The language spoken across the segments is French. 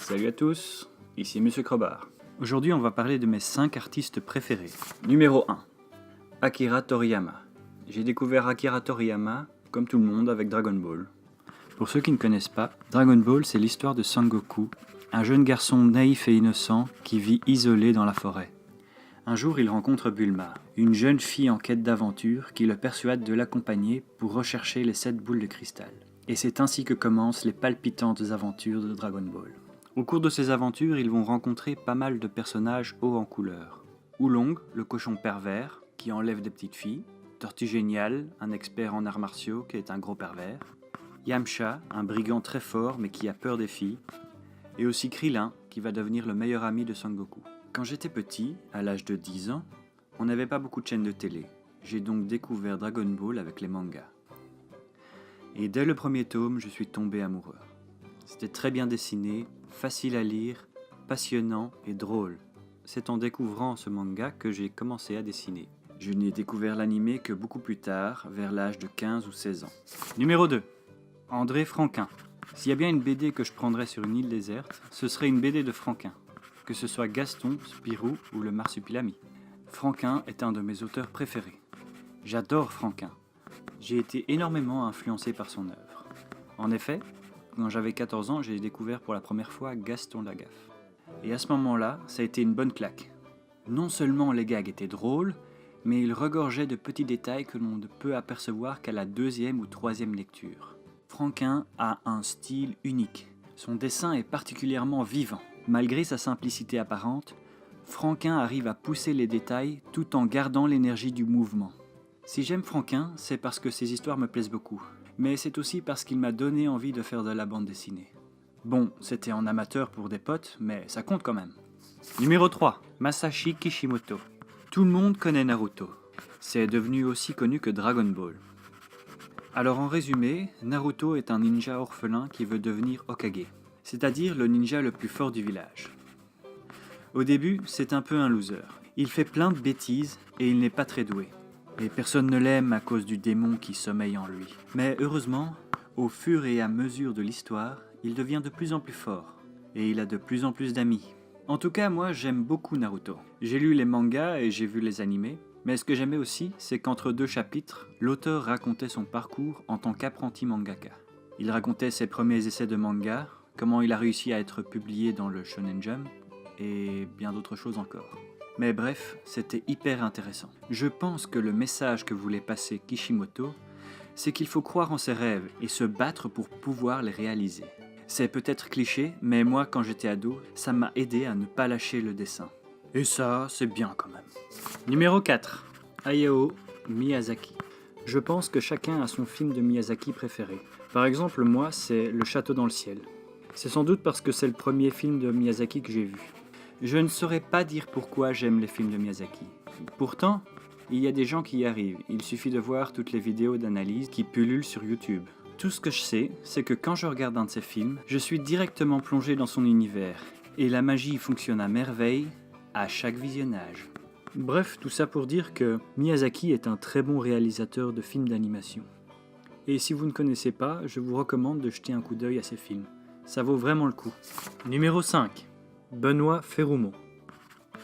Salut à tous, ici Monsieur Crobard. Aujourd'hui on va parler de mes 5 artistes préférés. Numéro 1. Akira Toriyama. J'ai découvert Akira Toriyama, comme tout le monde, avec Dragon Ball. Pour ceux qui ne connaissent pas, Dragon Ball c'est l'histoire de Son Goku, un jeune garçon naïf et innocent qui vit isolé dans la forêt. Un jour il rencontre Bulma, une jeune fille en quête d'aventure qui le persuade de l'accompagner pour rechercher les 7 boules de cristal. Et c'est ainsi que commencent les palpitantes aventures de Dragon Ball. Au cours de ces aventures, ils vont rencontrer pas mal de personnages hauts en couleur. Oolong, le cochon pervers, qui enlève des petites filles. Tortue Géniale, un expert en arts martiaux qui est un gros pervers. Yamcha, un brigand très fort mais qui a peur des filles. Et aussi Krillin, qui va devenir le meilleur ami de Son Goku. Quand j'étais petit, à l'âge de 10 ans, on n'avait pas beaucoup de chaînes de télé. J'ai donc découvert Dragon Ball avec les mangas. Et dès le premier tome, je suis tombé amoureux. C'était très bien dessiné, facile à lire, passionnant et drôle. C'est en découvrant ce manga que j'ai commencé à dessiner. Je n'ai découvert l'animé que beaucoup plus tard, vers l'âge de 15 ou 16 ans. Numéro 2. André Franquin. S'il y a bien une BD que je prendrais sur une île déserte, ce serait une BD de Franquin. Que ce soit Gaston, Spirou ou le Marsupilami. Franquin est un de mes auteurs préférés. J'adore Franquin. J'ai été énormément influencé par son œuvre. En effet, quand j'avais 14 ans, j'ai découvert pour la première fois Gaston Lagaffe. Et à ce moment-là, ça a été une bonne claque. Non seulement les gags étaient drôles, mais ils regorgeaient de petits détails que l'on ne peut apercevoir qu'à la 2e ou 3e lecture. Franquin a un style unique. Son dessin est particulièrement vivant. Malgré sa simplicité apparente, Franquin arrive à pousser les détails tout en gardant l'énergie du mouvement. Si j'aime Franquin, c'est parce que ses histoires me plaisent beaucoup. Mais c'est aussi parce qu'il m'a donné envie de faire de la bande dessinée. Bon, c'était en amateur pour des potes, mais ça compte quand même. Numéro 3. Masashi Kishimoto. Tout le monde connaît Naruto. C'est devenu aussi connu que Dragon Ball. Alors en résumé, Naruto est un ninja orphelin qui veut devenir Hokage, c'est-à-dire le ninja le plus fort du village. Au début, c'est un peu un loser. Il fait plein de bêtises et il n'est pas très doué. Et personne ne l'aime à cause du démon qui sommeille en lui. Mais heureusement, au fur et à mesure de l'histoire, il devient de plus en plus fort. Et il a de plus en plus d'amis. En tout cas, moi, j'aime beaucoup Naruto. J'ai lu les mangas et j'ai vu les animés. Mais ce que j'aimais aussi, c'est qu'entre 2 chapitres, l'auteur racontait son parcours en tant qu'apprenti mangaka. Il racontait ses premiers essais de manga, comment il a réussi à être publié dans le Shonen Jump, et bien d'autres choses encore. Mais bref, c'était hyper intéressant. Je pense que le message que voulait passer Kishimoto, c'est qu'il faut croire en ses rêves et se battre pour pouvoir les réaliser. C'est peut-être cliché, mais moi, quand j'étais ado, ça m'a aidé à ne pas lâcher le dessin. Et ça, c'est bien quand même. Numéro 4. Hayao Miyazaki. Je pense que chacun a son film de Miyazaki préféré. Par exemple, moi, c'est Le Château dans le ciel. C'est sans doute parce que c'est le premier film de Miyazaki que j'ai vu. Je ne saurais pas dire pourquoi j'aime les films de Miyazaki. Pourtant, il y a des gens qui y arrivent. Il suffit de voir toutes les vidéos d'analyse qui pullulent sur YouTube. Tout ce que je sais, c'est que quand je regarde un de ses films, je suis directement plongé dans son univers. Et la magie fonctionne à merveille à chaque visionnage. Bref, tout ça pour dire que Miyazaki est un très bon réalisateur de films d'animation. Et si vous ne connaissez pas, je vous recommande de jeter un coup d'œil à ses films. Ça vaut vraiment le coup. Numéro 5. Benoît Ferroumont.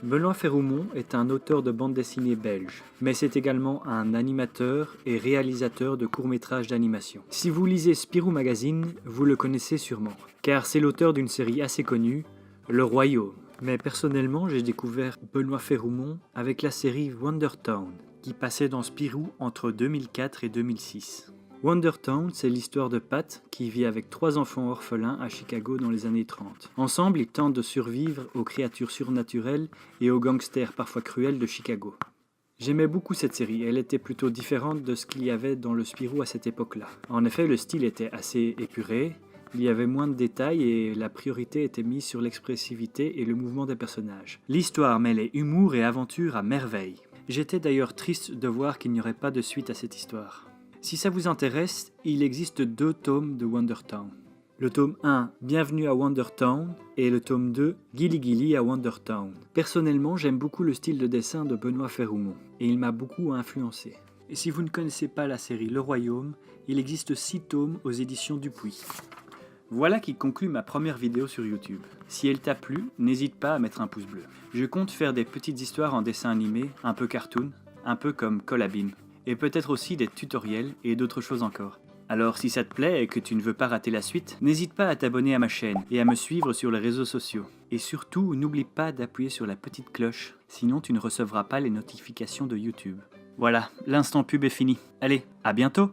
Benoît Ferroumont est un auteur de bande dessinée belge, mais c'est également un animateur et réalisateur de courts-métrages d'animation. Si vous lisez Spirou Magazine, vous le connaissez sûrement, car c'est l'auteur d'une série assez connue, Le Royaume. Mais personnellement, j'ai découvert Benoît Ferroumont avec la série Wonder Town, qui passait dans Spirou entre 2004 et 2006. Wonder Town, c'est l'histoire de Pat qui vit avec 3 enfants orphelins à Chicago dans les années 30. Ensemble, ils tentent de survivre aux créatures surnaturelles et aux gangsters parfois cruels de Chicago. J'aimais beaucoup cette série, elle était plutôt différente de ce qu'il y avait dans le Spirou à cette époque-là. En effet, le style était assez épuré, il y avait moins de détails et la priorité était mise sur l'expressivité et le mouvement des personnages. L'histoire mêlait humour et aventure à merveille. J'étais d'ailleurs triste de voir qu'il n'y aurait pas de suite à cette histoire. Si ça vous intéresse, il existe 2 tomes de Wonder Town. Le tome 1, Bienvenue à Wonder Town, et le tome 2, Gilly Gilly à Wonder Town. Personnellement, j'aime beaucoup le style de dessin de Benoît Ferroumont, et il m'a beaucoup influencé. Et si vous ne connaissez pas la série Le Royaume, il existe 6 tomes aux éditions Dupuis. Voilà qui conclut ma première vidéo sur YouTube. Si elle t'a plu, n'hésite pas à mettre un pouce bleu. Je compte faire des petites histoires en dessin animé, un peu cartoon, un peu comme Colabim, et peut-être aussi des tutoriels et d'autres choses encore. Alors si ça te plaît et que tu ne veux pas rater la suite, n'hésite pas à t'abonner à ma chaîne et à me suivre sur les réseaux sociaux. Et surtout, n'oublie pas d'appuyer sur la petite cloche, sinon tu ne recevras pas les notifications de YouTube. Voilà, l'instant pub est fini. Allez, à bientôt!